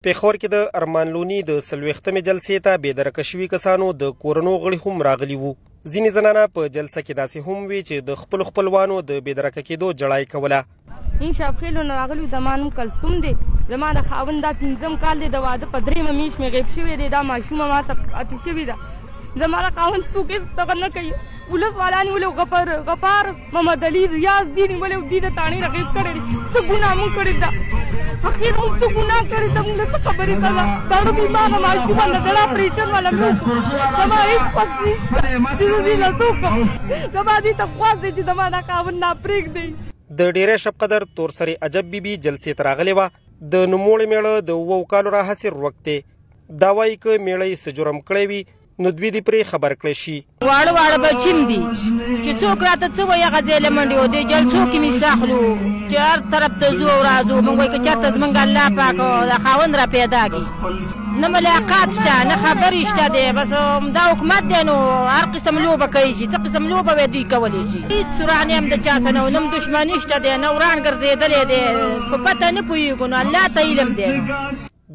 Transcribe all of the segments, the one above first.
پېښور کې د ارمان لوني د 40مې جلسې ته بېدرکه شوي کسانو د کورنو غړي هم راغلي وو. ځینې زنانه په جلسه کې داسې هم وي چې د خپلو خپلوانو د بېدرکه کېدو جړای کوله. موږ شاپخېلو نه راغلو. زما نوم کلثوم دی. زما د خاوند دا 5م کال دی. د واده په 3مه میاشت مې غیب شوی دی. دا ماشومه ما ته پاتې شوې ده. زما د خاوند څوک هېڅ دغه نه کوي. ولس والا نیولې غفار محمد علي ریاض دي نیولې او دي د تاڼې رغیب کړی دی. څه ګناه مونږ کړې ده. اخر موږ څه ګناه کړې ده. موږ ته خبرې کوه. داړه بیماره ماشومه ده. دړه اپریشن والا مې زما هېڅ وس نشته چې زه دې له څه وکړم. زما دې ته خواست دی چې زما دا خاوند ناپرېږدئ. د ډېری شب قدر تورسرې عجب بیبي جلسې ته راغلې وه. د نوموړې مېړه د 7 کالو راهیسې روږد دی. دا وایي که میړه یې څه جرم کړی وي نو دوی دې پرې خبر کړی شي. واړه واړه بچیم دي چې څوک راته څه وایي هغه ځای له منډې و. دې جلسو کې مې ساخلو چې هر طرف ته ځو او راځو. موږ وایي که چېرته زموږ الله پاک د خاوند را پیدا کړي. نه ملاقات شته نه خبرې شته دی. بس دا حکومت دی نو هر قسم لوبه کوي چې څه قسم لوبه به دوی کولی شي. هېڅ سورانې هم د چا څه نه و. نه دښمني شته دی نه وران ګرځېدلی دی. په پته نه پوهېږو نو الله ته علم دی.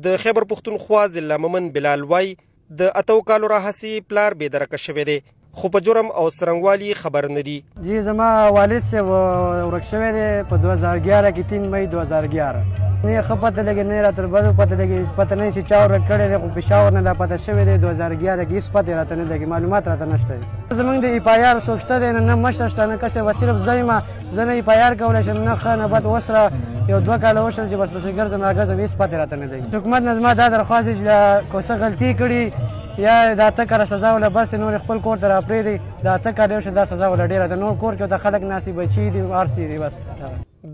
د خیبر پښتونخوا ضلع مومن بلال وایي د 8 کالو راهیسې پلار بېدرکه شوی دی خو په جرم او څرنګوالي خبر نه دي. جی زما والد صاحب ورک شوی دی په 2011 کې 3 مئی 2011. نه ښه پته لګي نه راته بده پته لګي. پته نه چې چا ورک کړی دی خو پېښور نه دا پته شوی دی 2011 کې. هېڅ پته راته نه لګي. معلومات راته نشته. زموږ د ایپایار څوک شته دی نه مشر شته نه کشر. بس صرف زه یم. زه نه ایپایار کولی شم نه ښه نه بد. اوس را یو 2 کاله وشول چې بس پسې ګرځم راګرځم. هېڅ پته راته نه لګي. حکومت نه زما دا درخواست دی چې که څه غلطي کړي یا د 8 کاله سزا ولا بس نور خپل کور ته راپرېږدي. د 8 کاله یو شو دا سزا ولا ډېره ده. نور کور کې د خلک ناسي بچي دي هر څه دي. بس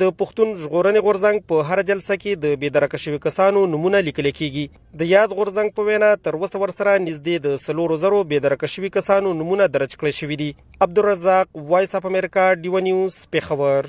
د پښتون ژغورنې غورځنګ په هر جلسه کې د بېدرکه شوي کسانو نومونه لیکل کېږي. د یاد غورځنګ په وینا تر اوسه ورسره نږدې د 4,000 بېدرکه شوي کسانو نومونه درج کړي شوي دي. عبدالرزاق، وایس اف امریکا، ډیوه نیوز، پېښور.